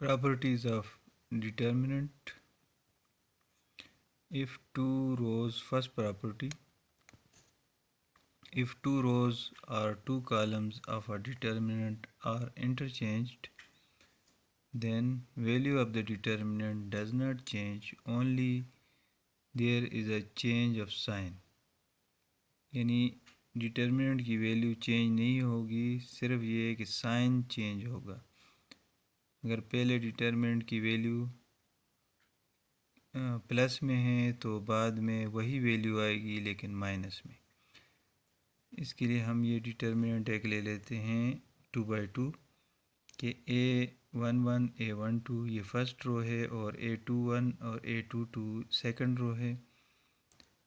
Properties of determinant. If two rows, first property, if two rows or two columns of a determinant are interchanged, then value of the determinant does not change, only there is a change of sign. यानी determinant की value change नहीं होगी, सिर्फ ये है कि sign change होगा। अगर पहले डिटर्मिनेंट की वैल्यू प्लस में है तो बाद में वही वैल्यू आएगी लेकिन माइनस में। इसके लिए हम ये डिटर्मिनेंट एक ले लेते हैं 2/2 कि A11 A12 ये फर्स्ट रो है और A21 और A22 सेकंड रो है।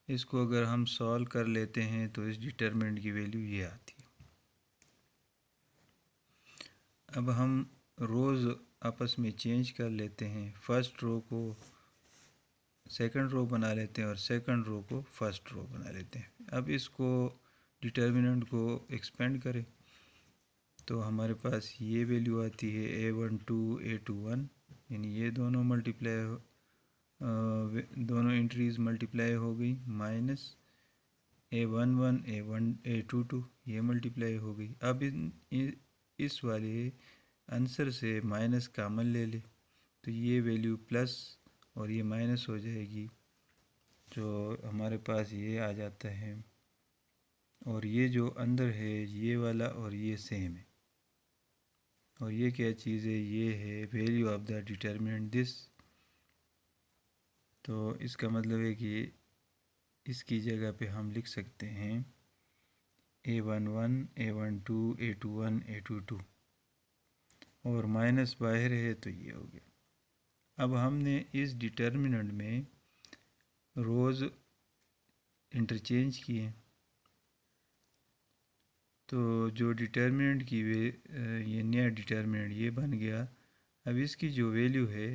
इसको अगर हम सॉल्व कर लेते हैं तो इस डिटर्मिनेंट की वैल्यू ये आती है। अब हम रोज़ आपस में चेंज कर लेते हैं, फर्स्ट रो को सेकंड रो बना लेते हैं और सेकंड रो को फर्स्ट रो बना लेते हैं। अब इसको डिटर्मिनेंट को एक्सपेंड करें तो हमारे पास ये वैल्यू आती है A12 A21, यानी ये दोनों दोनों एंट्रीज मल्टीप्लाई हो गई, माइनस A11 A22 ये मल्टीप्लाई हो गई। अब इस वाले आंसर से माइनस कॉमन ले ले तो ये वैल्यू प्लस और ये माइनस हो जाएगी, जो हमारे पास ये आ जाता है। और ये जो अंदर है ये वाला और ये सेम है, और ये क्या चीज़ है, ये है value of the determinant this. तो इसका मतलब है कि इसकी जगह पे हम लिख सकते हैं A11 A12 A21 A22 और माइनस बाहर है तो ये हो गया। अब हमने इस डिटर्मिनेंट में रोज़ इंटरचेंज किए तो जो डिटर्मिनेंट की ये नया डिटर्मिनेंट ये बन गया। अब इसकी जो वैल्यू है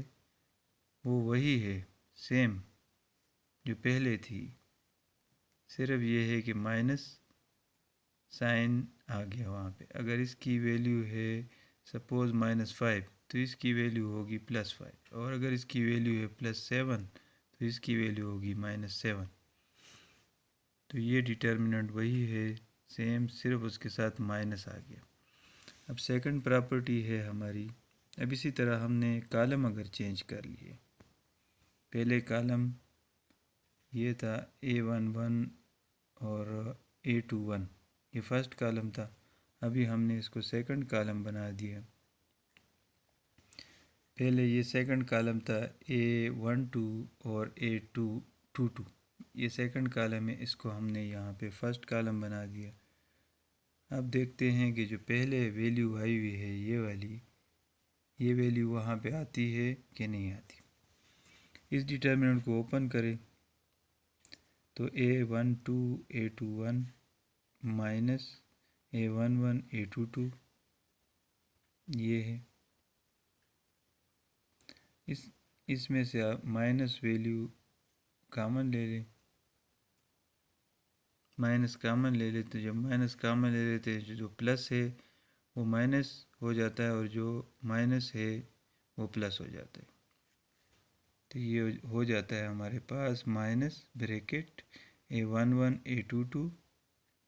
वो वही है, सेम जो पहले थी, सिर्फ ये है कि माइनस साइन आ गया वहाँ पे। अगर इसकी वैल्यू है सपोज़ -5 तो इसकी वैल्यू होगी +5, और अगर इसकी वैल्यू है +7 तो इसकी वैल्यू होगी -7। तो ये डिटर्मिनेंट वही है सेम, सिर्फ उसके साथ माइनस आ गया। अब सेकंड प्रॉपर्टी है हमारी। अब इसी तरह हमने कॉलम अगर चेंज कर लिए, पहले कॉलम ये था A11 और A21 ये फर्स्ट कॉलम था, अभी हमने इसको सेकंड कॉलम बना दिया। पहले ये सेकंड कॉलम था A12 और A22 ये सेकंड कॉलम है, इसको हमने यहाँ पे फर्स्ट कॉलम बना दिया। अब देखते हैं कि जो पहले वैल्यू आई हुई है ये वाली, ये वैल्यू वहाँ पे आती है कि नहीं आती। इस डिटर्मिनेंट को ओपन करें तो A12 A21 minus A11 A22 ये है। इसमें से आप माइनस वैल्यू कॉमन ले लें, माइनस कॉमन ले लेते, जब माइनस कॉमन ले लेते हैं जो प्लस है वो माइनस हो जाता है और जो माइनस है वो प्लस हो जाता है। तो ये हो जाता है हमारे पास minus bracket A11 A22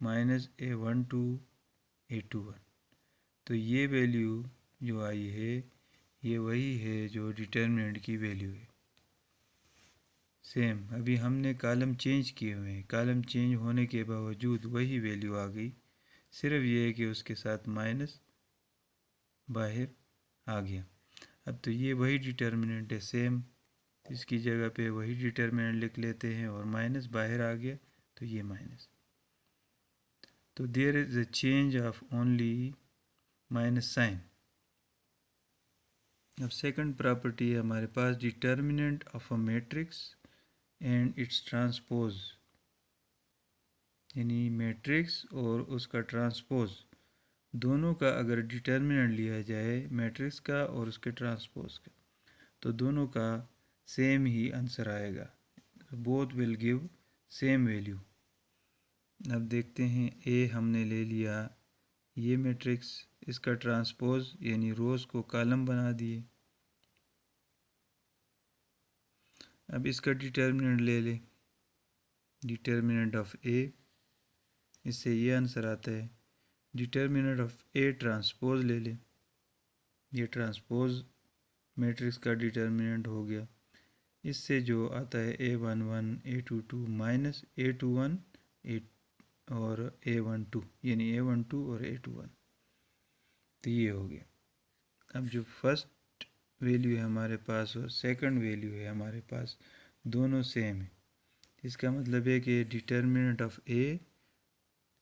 minus A12 A21। तो ये वैल्यू जो आई है ये वही है जो डिटर्मिनेंट की वैल्यू है सेम। अभी हमने कॉलम चेंज किए हुए हैं, कॉलम चेंज होने के बावजूद वही वैल्यू आ गई, सिर्फ ये है कि उसके साथ माइनस बाहर आ गया। अब तो ये वही डिटर्मिनेंट है सेम, इसकी जगह पे वही डिटर्मिनेंट लिख लेते हैं और माइनस बाहर आ गया तो ये माइनस। तो there is a change of only minus sign. अब सेकंड प्रॉपर्टी है हमारे पास determinant of a matrix and its transpose, यानी मैट्रिक्स और उसका ट्रांसपोज दोनों का अगर डिटर्मिनेंट लिया जाए मैट्रिक्स का और उसके ट्रांसपोज का तो दोनों का सेम ही आंसर आएगा, both will give same value. अब देखते हैं ए हमने ले लिया ये मैट्रिक्स, इसका ट्रांसपोज यानी रोज़ को कॉलम बना दिए, अब इसका डिटर्मिनेंट ले ले, डिटर्मिनेंट ऑफ ए, इससे ये आंसर आता है। डिटर्मिनेंट ऑफ ए ट्रांसपोज ले ले, ये ट्रांसपोज मैट्रिक्स का डिटर्मिनेंट हो गया। इससे जो आता है A11 A22 माइनस A21 ए और A12, यानी A12 और A21, तो ये हो गया। अब जो फर्स्ट वैल्यू है हमारे पास और सेकंड वैल्यू है हमारे पास, दोनों सेम है। इसका मतलब है कि डिटर्मिनेंट ऑफ ए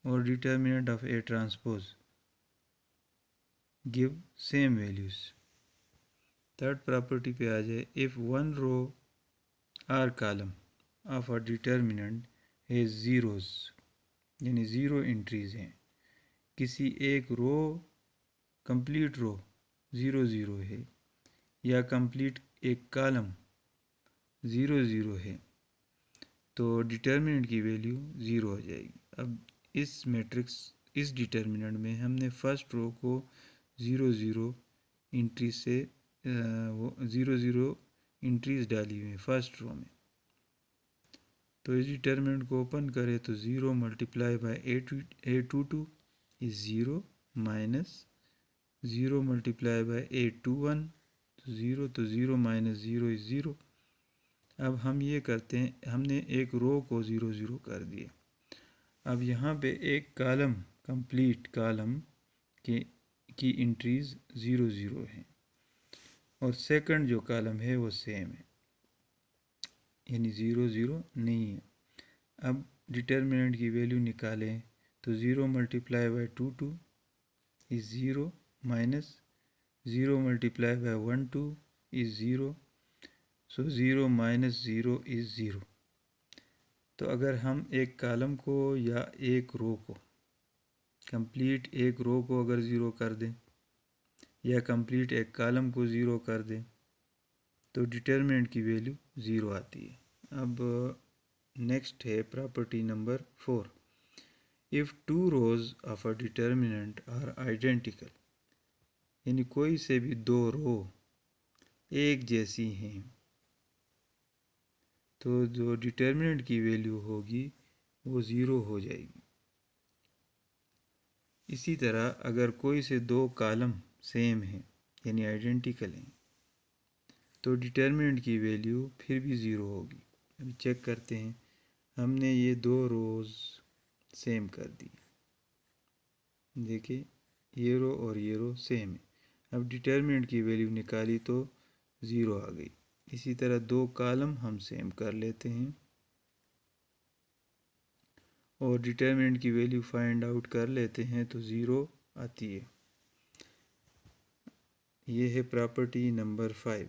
और determinant of A transpose give same values. Third property पे आ जाए, if one row or column of a determinant है ज़ीरोज़, यानी ज़ीरो एंट्रीज़ हैं, किसी एक रो, कंप्लीट रो 0 0 है, या कंप्लीट एक कॉलम 0 0 है, तो डिटर्मिनेंट की वैल्यू 0 हो जाएगी। अब इस मैट्रिक्स, इस डिटर्मिनेंट में हमने फर्स्ट रो को 0 0 एंट्री से वो 0 0 एंट्रीज डाली हुई हैं फर्स्ट रो में। तो इस डिटर्मिनेंट को ओपन करें तो 0 multiply by A22 is 0 minus 0 multiply by A21 तो 0, तो 0 माइनस 0 इज़ 0। अब हम ये करते हैं, हमने एक रो को 0 0 कर दिया। अब यहाँ पे एक कॉलम, कंप्लीट कॉलम की एंट्रीज़ 0 0 हैं और सेकंड जो कॉलम है वो सेम है, यानी 0 0 नहीं है। अब डिटर्मिनेंट की वैल्यू निकालें तो 0 multiply by 22 is 0 minus 0 multiply by 12 is 0, so 0 minus 0 is 0। तो अगर हम एक कॉलम को या एक रो को, कंप्लीट एक रो को अगर 0 कर दें या कंप्लीट एक कॉलम को 0 कर दें तो डिटर्मिनेंट की वैल्यू 0 आती है। अब नेक्स्ट है property number 4, if two rows of a determinant are identical, यानी कोई से भी दो रो एक जैसी हैं, तो जो डिटर्मिनेंट की वैल्यू होगी वो 0 हो जाएगी। इसी तरह अगर कोई से दो कॉलम सेम हैं, यानी आइडेंटिकल हैं, तो डिटर्मिनेंट की वैल्यू फिर भी 0 होगी। अभी चेक करते हैं, हमने ये दो रोज़ सेम कर दी, देखिए ये रो और ये रो सेम है। अब डिटर्मिनेंट की वैल्यू निकाली तो 0 आ गई। इसी तरह दो कॉलम हम सेम कर लेते हैं और डिटर्मिनेंट की वैल्यू फाइंड आउट कर लेते हैं तो 0 आती है। ये है property number 5,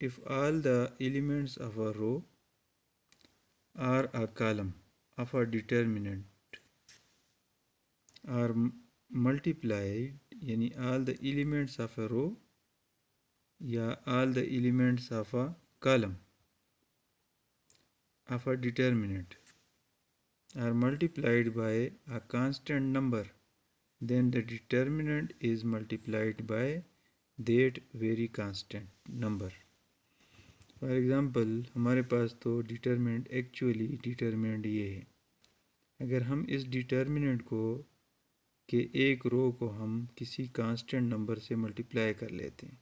if all the elements of a row or a column of a determinant are multiplied, यानी all the elements of a row या all the elements of a column of a determinant are multiplied by a constant number, then the determinant is multiplied by that very constant number. For example, हमारे पास तो determinant, actually determinant ये है, अगर हम इस determinant को के एक रो को हम किसी कांस्टेंट नंबर से मल्टीप्लाई कर लेते हैं,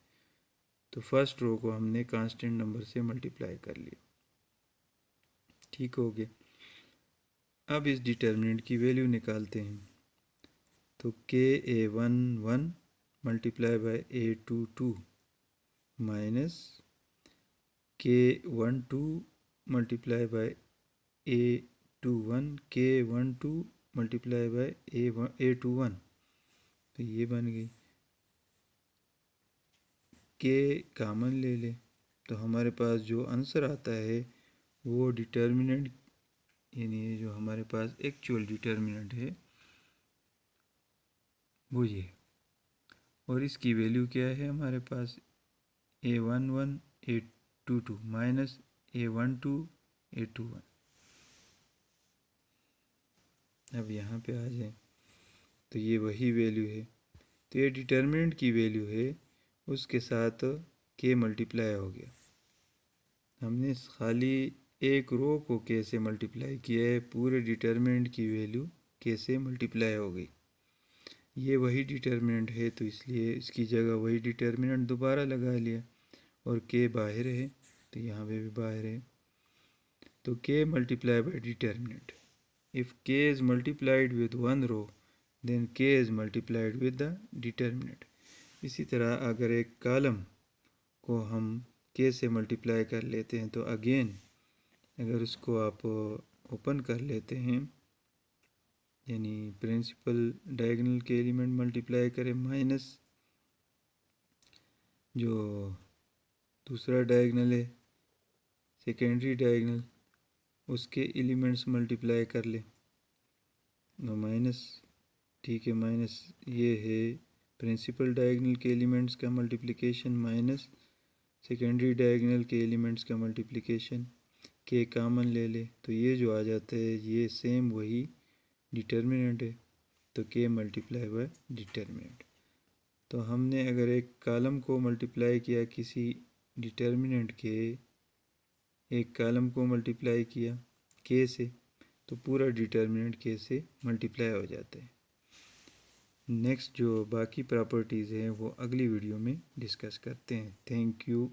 तो फर्स्ट रो को हमने कांस्टेंट नंबर से मल्टीप्लाई कर लिया, ठीक हो गया। अब इस डिटर्मिनेंट की वैल्यू निकालते हैं, तो K(A11) multiply by A22 minus K(12) multiply by A21, K(12) multiply by A21, तो ये बन गई। K कॉमन ले ले तो हमारे पास जो आंसर आता है वो डिटर्मिनेंट, यानी जो हमारे पास एक्चुअल डिटर्मिनेंट है वो ये, और इसकी वैल्यू क्या है हमारे पास, A11 A22 minus A12 A21। अब यहाँ पे आ जाए तो ये वही वैल्यू है, तो ये डिटर्मिनेंट की वैल्यू है, उसके साथ K मल्टीप्लाई हो गया। हमने खाली एक रो को के से मल्टीप्लाई किया है, पूरे डिटर्मिनेंट की वैल्यू के से मल्टीप्लाई हो गई। ये वही डिटर्मिनेंट है तो इसलिए इसकी जगह वही डिटर्मिनेंट दोबारा लगा लिया, और के बाहर है तो यहाँ पे भी बाहर है, तो K multiply by determinant. If K is multiplied with one row then K is multiplied with the determinant. इसी तरह अगर एक कॉलम को हम के से मल्टीप्लाई कर लेते हैं तो अगेन अगर उसको आप ओपन कर लेते हैं, यानी प्रिंसिपल डायगोनल के एलिमेंट मल्टीप्लाई करें माइनस जो दूसरा डायगोनल है सेकेंडरी डायगोनल उसके एलिमेंट्स मल्टीप्लाई कर ले, तो माइनस, ठीक है, माइनस ये है प्रिंसिपल डायगोनल के एलिमेंट्स का मल्टीप्लिकेशन माइनस सेकेंडरी डायगोनल के एलिमेंट्स का मल्टीप्लिकेशन, के कॉमन ले ले तो ये जो आ जाता है ये सेम वही डिटर्मिनेंट है, तो के मल्टीप्लाई बाय डिटर्मिनेंट। तो हमने अगर एक कॉलम को मल्टीप्लाई किया किसी डिटर्मिनेंट के, एक कॉलम को मल्टीप्लाई किया के से, तो पूरा डिटर्मिनेंट के से मल्टीप्लाई हो जाता है। नेक्स्ट जो बाकी प्रॉपर्टीज़ हैं वो अगली वीडियो में डिस्कस करते हैं। Thank you.